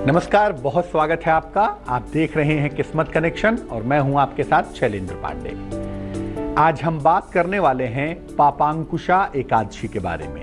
नमस्कार, बहुत स्वागत है आपका। आप देख रहे हैं किस्मत कनेक्शन और मैं हूं आपके साथ शैलेंद्र पांडे। आज हम बात करने वाले हैं पापांकुशा एकादशी के बारे में,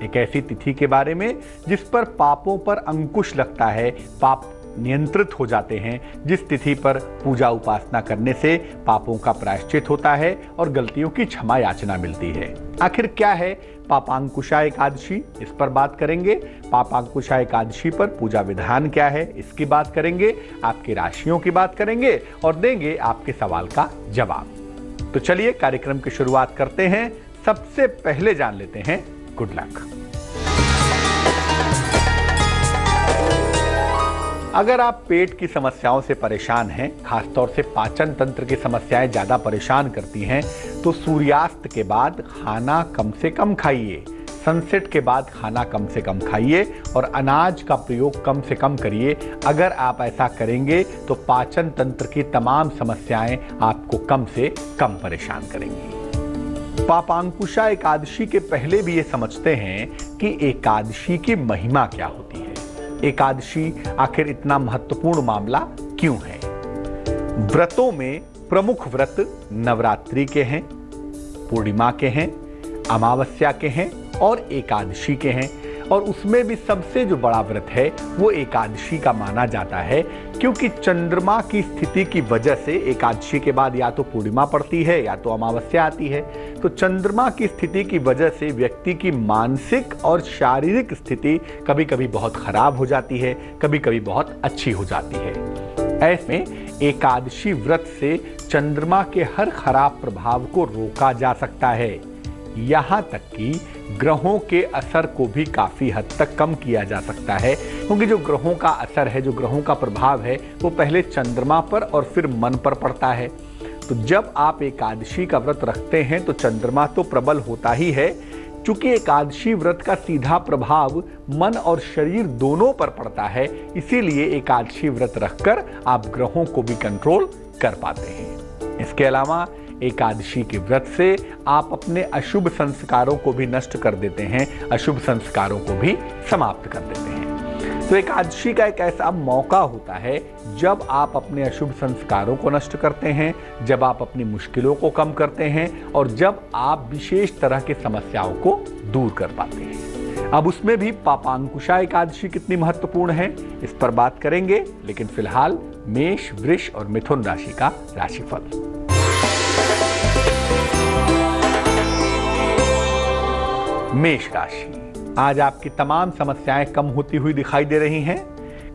एक ऐसी तिथि के बारे में जिस पर पापों पर अंकुश लगता है, पाप नियंत्रित हो जाते हैं, जिस तिथि पर पूजा उपासना करने से पापों का प्रायश्चित होता है और गलतियों की क्षमा याचना मिलती है। आखिर क्या है पापांकुशा एकादशी, इस पर बात करेंगे। पापांकुशा एकादशी पर पूजा विधान क्या है, इसकी बात करेंगे। आपकी राशियों की बात करेंगे और देंगे आपके सवाल का जवाब। तो चलिए कार्यक्रम की शुरुआत करते हैं। सबसे पहले जान लेते हैं गुड लक। अगर आप पेट की समस्याओं से परेशान हैं, खासतौर से पाचन तंत्र की समस्याएं ज्यादा परेशान करती हैं, तो सूर्यास्त के बाद खाना कम से कम खाइए, सनसेट के बाद खाना कम से कम खाइए और अनाज का प्रयोग कम से कम करिए। अगर आप ऐसा करेंगे तो पाचन तंत्र की तमाम समस्याएं आपको कम से कम परेशान करेंगी। पापांकुशा एकादशी के पहले भी ये समझते हैं कि एकादशी की महिमा क्या होती है। एकादशी आखिर इतना महत्वपूर्ण मामला क्यों है? व्रतों में प्रमुख व्रत नवरात्रि के हैं, पूर्णिमा के हैं, अमावस्या के हैं और एकादशी के हैं। और उसमें भी सबसे जो बड़ा व्रत है वो एकादशी का माना जाता है, क्योंकि चंद्रमा की स्थिति की वजह से एकादशी के बाद या तो पूर्णिमा पड़ती है या तो अमावस्या आती है। तो चंद्रमा की स्थिति की वजह से व्यक्ति की मानसिक और शारीरिक स्थिति कभी कभी बहुत खराब हो जाती है, कभी कभी बहुत अच्छी हो जाती है। ऐसे में एकादशी व्रत से चंद्रमा के हर खराब प्रभाव को रोका जा सकता है। यहाँ तक कि ग्रहों के असर को भी काफी हद तक कम किया जा सकता है, क्योंकि जो ग्रहों का असर है, जो ग्रहों का प्रभाव है, वो पहले चंद्रमा पर और फिर मन पर पड़ता है। तो जब आप एकादशी का व्रत रखते हैं तो चंद्रमा तो प्रबल होता ही है। चूंकि एकादशी व्रत का सीधा प्रभाव मन और शरीर दोनों पर पड़ता है, इसीलिए एकादशी व्रत रखकर आप ग्रहों को भी कंट्रोल कर पाते हैं। इसके अलावा एकादशी के व्रत से आप अपने अशुभ संस्कारों को भी नष्ट कर देते हैं, अशुभ संस्कारों को भी समाप्त कर देते हैं। तो एकादशी का एक ऐसा मौका होता है जब आप अपने अशुभ संस्कारों को नष्ट करते हैं, जब आप अपनी मुश्किलों को कम करते हैं और जब आप विशेष तरह की समस्याओं को दूर कर पाते हैं। अब उसमें भी पापांकुशा एकादशी कितनी महत्वपूर्ण है, इस पर बात करेंगे। लेकिन फिलहाल मेष, वृष और मिथुन राशि का राशिफल। मेष राशि, आज आपकी तमाम समस्याएं कम होती हुई दिखाई दे रही हैं।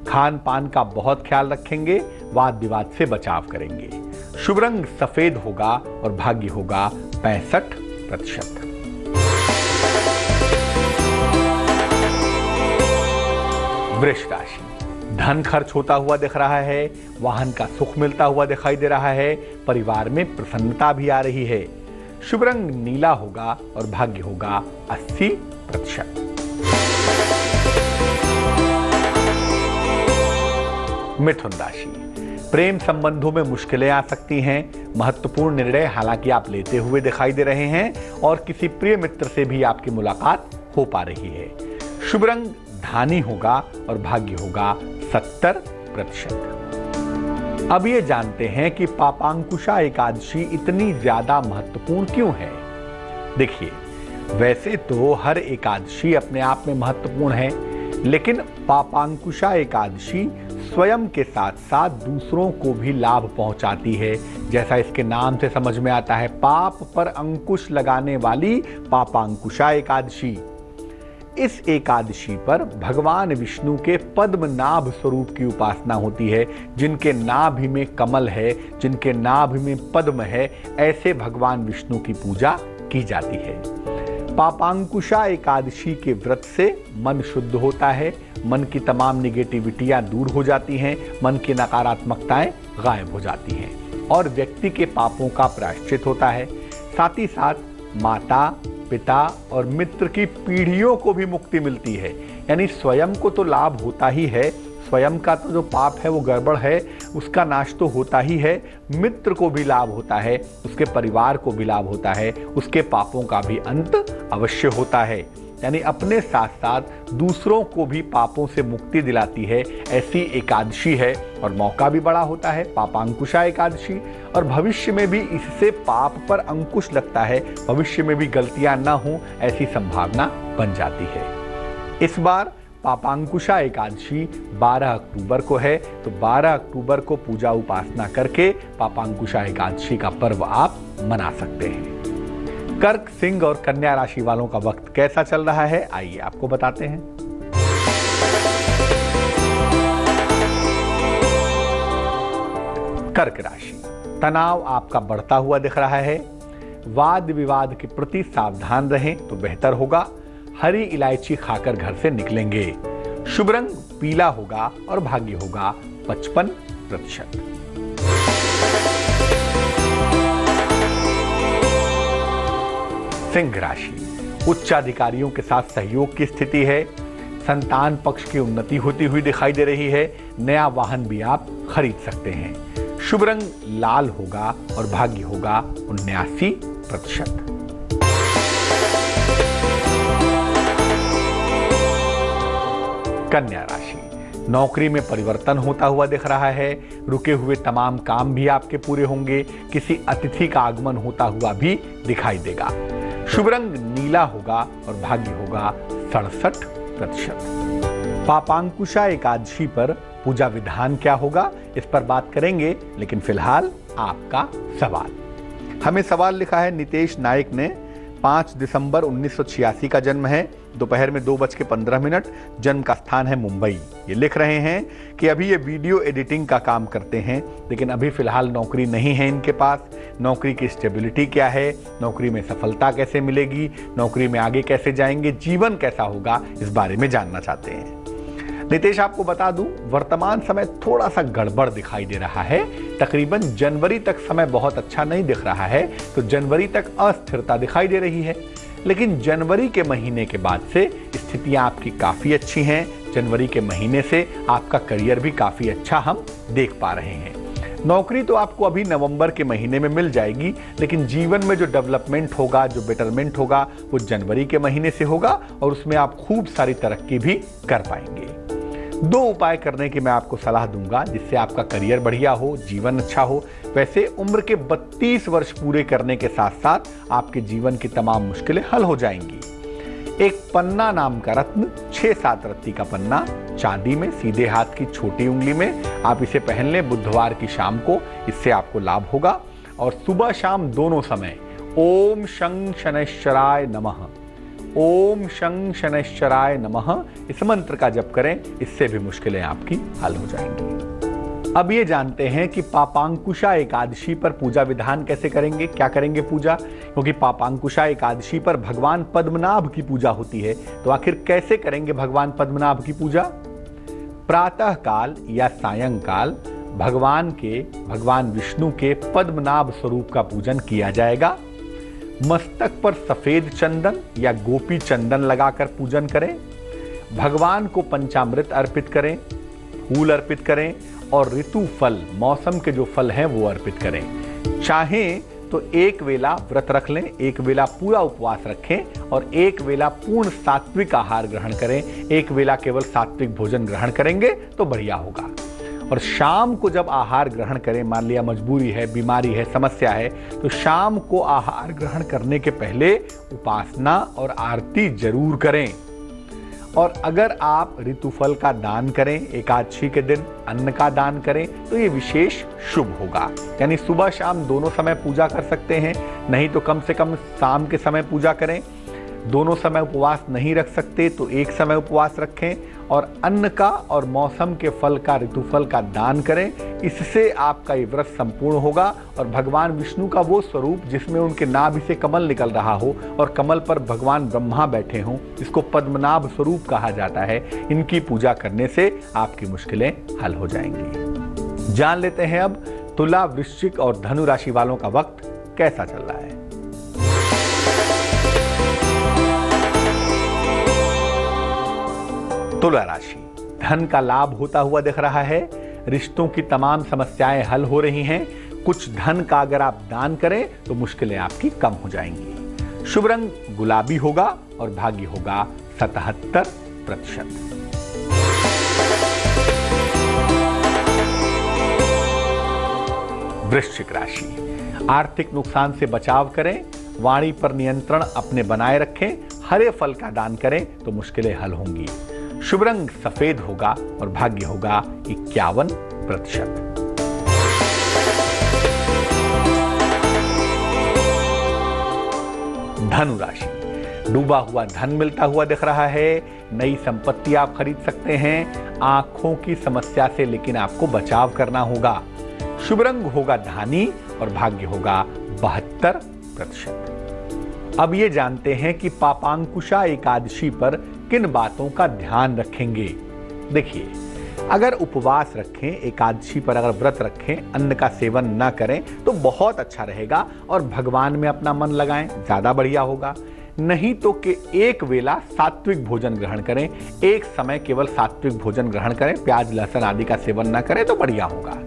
खान पान का बहुत ख्याल रखेंगे, वाद विवाद से बचाव करेंगे। शुभ रंग सफेद होगा और भाग्य होगा 65%। वृष राशि, धन खर्च होता हुआ दिख रहा है, वाहन का सुख मिलता हुआ दिखाई दे रहा है, परिवार में प्रसन्नता भी आ रही है। शुभ रंग नीला होगा और भाग्य होगा 80%। मिथुन राशि, प्रेम संबंधों में मुश्किलें आ सकती हैं। महत्वपूर्ण निर्णय हालांकि आप लेते हुए दिखाई दे रहे हैं और किसी प्रिय मित्र से भी आपकी मुलाकात हो पा रही है। शुभ रंग धानी होगा और भाग्य होगा 70%। अब ये जानते हैं कि पापांकुशा एकादशी इतनी ज्यादा महत्वपूर्ण क्यों है। देखिए, वैसे तो हर एकादशी अपने आप में महत्वपूर्ण है, लेकिन पापांकुशा एकादशी स्वयं के साथ साथ दूसरों को भी लाभ पहुंचाती है। जैसा इसके नाम से समझ में आता है, पाप पर अंकुश लगाने वाली पापांकुशा एकादशी। इस एकादशी पर भगवान विष्णु के पद्मनाभ स्वरूप की उपासना होती है। जिनके नाभि में कमल है, जिनके नाभि में पद्म है, ऐसे भगवान विष्णु की पूजा की जाती है। पापांकुशा एकादशी के व्रत से मन शुद्ध होता है, मन की तमाम निगेटिविटियां दूर हो जाती हैं, मन की नकारात्मकताएं गायब हो जाती हैं और व्यक्ति के पापों का प्रायश्चित होता है। साथ ही साथ माता, पिता और मित्र की पीढ़ियों को भी मुक्ति मिलती है। यानी स्वयं को तो लाभ होता ही है, स्वयं का तो जो पाप है वो गड़बड़ है, उसका नाश तो होता ही है, मित्र को भी लाभ होता है, उसके परिवार को भी लाभ होता है, उसके पापों का भी अंत अवश्य होता है। यानी अपने साथ साथ दूसरों को भी पापों से मुक्ति दिलाती है, ऐसी एकादशी है। और मौका भी बड़ा होता है, पापांकुशा एकादशी, और भविष्य में भी इससे पाप पर अंकुश लगता है, भविष्य में भी गलतियां न हों ऐसी संभावना बन जाती है। इस बार पापांकुशा एकादशी 12 अक्टूबर को है, तो 12 अक्टूबर को पूजा उपासना करके पापांकुशा एकादशी का पर्व आप मना सकते हैं। कर्क, सिंह और कन्या राशि वालों का वक्त कैसा चल रहा है, आइए आपको बताते हैं। कर्क राशि, तनाव आपका बढ़ता हुआ दिख रहा है। वाद विवाद के प्रति सावधान रहें तो बेहतर होगा। हरी इलायची खाकर घर से निकलेंगे। शुभ रंग पीला होगा और भाग्य होगा 55%। सिंह राशि, उच्च अधिकारियों के साथ सहयोग की स्थिति है। संतान पक्ष की उन्नति होती हुई दिखाई दे रही है। नया वाहन भी आप खरीद सकते हैं। शुभ रंग लाल होगा और भाग्य होगा 79%। कन्या राशि, नौकरी में परिवर्तन होता हुआ दिख रहा है। रुके हुए तमाम काम भी आपके पूरे होंगे। किसी अतिथि का आगमन होता हुआ भी दिखाई देगा। शुभ रंग नीला होगा और भाग्य होगा 67%। पापांकुशा एकादशी पर पूजा विधान क्या होगा, इस पर बात करेंगे, लेकिन फिलहाल आपका सवाल। हमें सवाल लिखा है नितेश नायक ने। 5 दिसंबर 1986 का जन्म है। दोपहर में 2:15। जन्म का स्थान है मुंबई। ये लिख रहे हैं कि अभी ये वीडियो एडिटिंग का काम करते हैं, लेकिन अभी फिलहाल नौकरी नहीं है इनके पास। नौकरी की स्टेबिलिटी क्या है, नौकरी में सफलता कैसे मिलेगी, नौकरी में आगे कैसे जाएंगे, जीवन कैसा होगा, इस बारे में जानना चाहते हैं। नितेश, आपको बता दूं, वर्तमान समय थोड़ा सा गड़बड़ दिखाई दे रहा है। तकरीबन जनवरी तक समय बहुत अच्छा नहीं दिख रहा है, तो जनवरी तक अस्थिरता दिखाई दे रही है। लेकिन जनवरी के महीने के बाद से स्थितियां आपकी काफी अच्छी हैं। जनवरी के महीने से आपका करियर भी काफी अच्छा हम देख पा रहे हैं। नौकरी तो आपको अभी नवंबर के महीने में मिल जाएगी, लेकिन जीवन में जो डेवलपमेंट होगा, जो बेटरमेंट होगा, वो जनवरी के महीने से होगा और उसमें आप खूब सारी तरक्की भी कर पाएंगे। 2 उपाय करने की मैं आपको सलाह दूंगा जिससे आपका करियर बढ़िया हो, जीवन अच्छा हो। वैसे उम्र के 32 वर्ष पूरे करने के साथ साथ आपके जीवन की तमाम मुश्किलें हल हो जाएंगी। एक पन्ना नाम का रत्न, 6-7 रत्ती का पन्ना, चांदी में, सीधे हाथ की छोटी उंगली में, आप इसे पहन लें बुधवार की शाम को। इससे आपको लाभ होगा। और सुबह शाम दोनों समय ओम शं शनैश्चराय नमः, ओम शं शनैश्चराय नमः, इस मंत्र का जप करें। इससे भी मुश्किलें आपकी हल हो जाएंगी। अब ये जानते हैं कि पापांकुशा एकादशी पर पूजा विधान कैसे करेंगे, क्या करेंगे पूजा। क्योंकि पापांकुशा एकादशी पर भगवान पद्मनाभ की पूजा होती है, तो आखिर कैसे करेंगे भगवान पद्मनाभ की पूजा। प्रातः काल या सायंकाल भगवान विष्णु के पद्मनाभ स्वरूप का पूजन किया जाएगा। मस्तक पर सफेद चंदन या गोपी चंदन लगाकर पूजन करें। भगवान को पंचामृत अर्पित करें, फूल अर्पित करें और ऋतु फल, मौसम के जो फल हैं वो अर्पित करें। चाहें तो एक वेला व्रत रख लें, एक वेला पूरा उपवास रखें और एक वेला पूर्ण सात्विक आहार ग्रहण करें। एक वेला केवल सात्विक भोजन ग्रहण करेंगे तो बढ़िया होगा। और शाम को जब आहार ग्रहण करें, मान लिया मजबूरी है, बीमारी है, समस्या है, तो शाम को आहार ग्रहण करने के पहले उपासना और आरती जरूर करें। और अगर आप ऋतुफल का दान करें, एकादशी के दिन अन्न का दान करें, तो ये विशेष शुभ होगा। यानी सुबह शाम दोनों समय पूजा कर सकते हैं, नहीं तो कम से कम शाम के समय पूजा करें। दोनों समय उपवास नहीं रख सकते तो एक समय उपवास रखें और अन्न का और मौसम के फल का, ऋतुफल का दान करें। इससे आपका ये व्रत संपूर्ण होगा और भगवान विष्णु का वो स्वरूप जिसमें उनके नाभि से कमल निकल रहा हो और कमल पर भगवान ब्रह्मा बैठे हों, इसको पद्मनाभ स्वरूप कहा जाता है, इनकी पूजा करने से आपकी मुश्किलें हल हो जाएंगी। जान लेते हैं अब तुला, वृश्चिक और धनु राशि वालों का वक्त कैसा चल रहा है। तुला राशि, धन का लाभ होता हुआ दिख रहा है। रिश्तों की तमाम समस्याएं हल हो रही हैं। कुछ धन का अगर आप दान करें तो मुश्किलें आपकी कम हो जाएंगी। शुभ रंग गुलाबी होगा और भाग्य होगा 77%। वृश्चिक राशि, आर्थिक नुकसान से बचाव करें, वाणी पर नियंत्रण अपने बनाए रखें, हरे फल का दान करें तो मुश्किलें हल होंगी। शुभ रंग सफेद होगा और भाग्य होगा 51%। धनु राशि, डूबा हुआ धन मिलता हुआ दिख रहा है, नई संपत्ति आप खरीद सकते हैं, आंखों की समस्या से लेकिन आपको बचाव करना होगा। शुभ रंग होगा धानी और भाग्य होगा 72%। अब ये जानते हैं कि पापांकुशा एकादशी पर किन बातों का ध्यान रखेंगे। देखिए, अगर उपवास रखें, एकादशी पर अगर व्रत रखें, अन्न का सेवन ना करें तो बहुत अच्छा रहेगा और भगवान में अपना मन लगाएं, ज्यादा बढ़िया होगा। नहीं तो कि एक वेला सात्विक भोजन ग्रहण करें, एक समय केवल सात्विक भोजन ग्रहण करें, प्याज लहसुन आदि का सेवन ना करें तो बढ़िया होगा।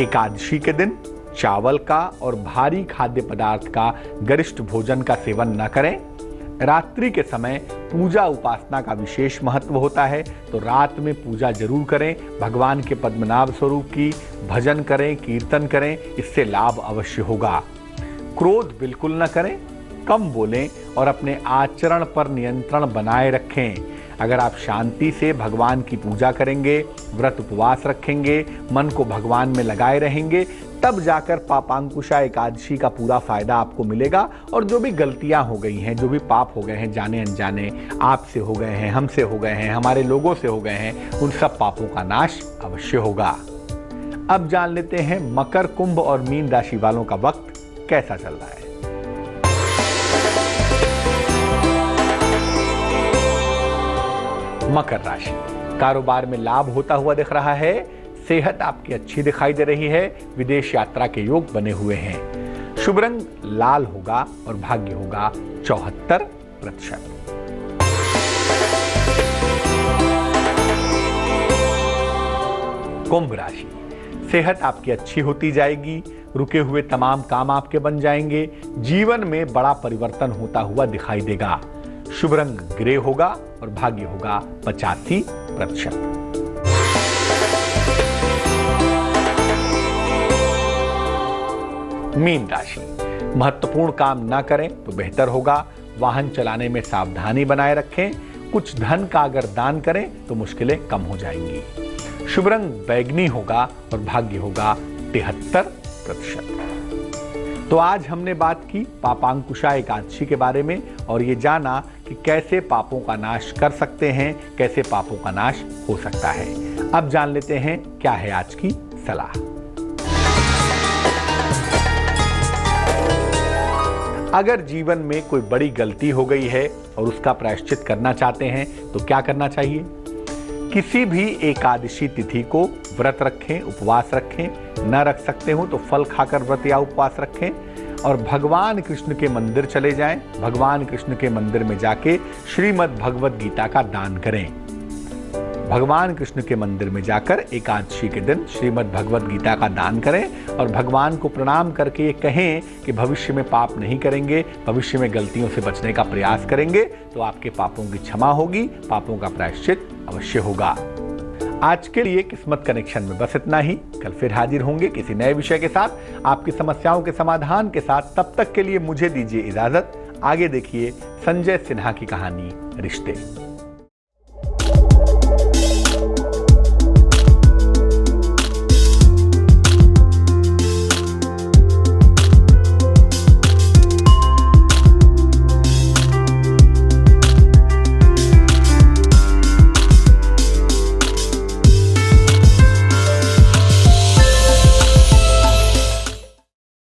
एकादशी के दिन चावल का और भारी खाद्य पदार्थ का गरिष्ठ भोजन का सेवन न करें। रात्रि के समय पूजा उपासना का विशेष महत्व होता है, तो रात में पूजा जरूर करें, भगवान के पद्मनाभ स्वरूप की भजन करें, कीर्तन करें, इससे लाभ अवश्य होगा। क्रोध बिल्कुल न करें, कम बोलें और अपने आचरण पर नियंत्रण बनाए रखें। अगर आप शांति से भगवान की पूजा करेंगे, व्रत उपवास रखेंगे, मन को भगवान में लगाए रहेंगे, तब जाकर पापांकुशा एकादशी का पूरा फायदा आपको मिलेगा। और जो भी गलतियां हो गई हैं, जो भी पाप हो गए हैं, जाने अनजाने आपसे हो गए हैं, हमसे हो गए हैं, हमारे लोगों से हो गए हैं, उन सब पापों का नाश अवश्य होगा। अब जान लेते हैं मकर, कुंभ और मीन राशि वालों का वक्त कैसा चल रहा है। मकर राशि, कारोबार में लाभ होता हुआ दिख रहा है, सेहत आपकी अच्छी दिखाई दे रही है, विदेश यात्रा के योग बने हुए हैं। शुभ रंग लाल होगा और भाग्य होगा 74%। कुंभ राशि, सेहत आपकी अच्छी होती जाएगी, रुके हुए तमाम काम आपके बन जाएंगे, जीवन में बड़ा परिवर्तन होता हुआ दिखाई देगा। शुभ रंग ग्रे होगा और भाग्य होगा 85%। मीन राशि, महत्वपूर्ण काम ना करें तो बेहतर होगा, वाहन चलाने में सावधानी बनाए रखें, कुछ धन का अगर दान करें तो मुश्किलें कम हो जाएंगी। शुभ रंग बैगनी होगा और भाग्य होगा 73%। तो आज हमने बात की पापांकुशा एकादशी के बारे में और ये जाना कि कैसे पापों का नाश कर सकते हैं, कैसे पापों का नाश हो सकता है। अब जान लेते हैं क्या है आज की सलाह। अगर जीवन में कोई बड़ी गलती हो गई है और उसका प्रायश्चित करना चाहते हैं तो क्या करना चाहिए? किसी भी एकादशी तिथि को व्रत रखें, उपवास रखें, न रख सकते हो तो फल खाकर व्रत या उपवास रखें और भगवान कृष्ण के मंदिर चले जाएं। भगवान कृष्ण के मंदिर में जाके श्रीमद् भगवद गीता का दान करें। भगवान कृष्ण के मंदिर में जाकर एकादशी के दिन श्रीमद् भगवद गीता का दान करें और भगवान को प्रणाम करके ये कहें कि भविष्य में पाप नहीं करेंगे, भविष्य में गलतियों से बचने का प्रयास करेंगे तो आपके पापों की क्षमा होगी, पापों का प्रायश्चित अवश्य होगा। आज के लिए किस्मत कनेक्शन में बस इतना ही। कल फिर हाजिर होंगे किसी नए विषय के साथ, आपकी समस्याओं के समाधान के साथ। तब तक के लिए मुझे दीजिए इजाजत। आगे देखिए संजय सिन्हा की कहानी रिश्ते।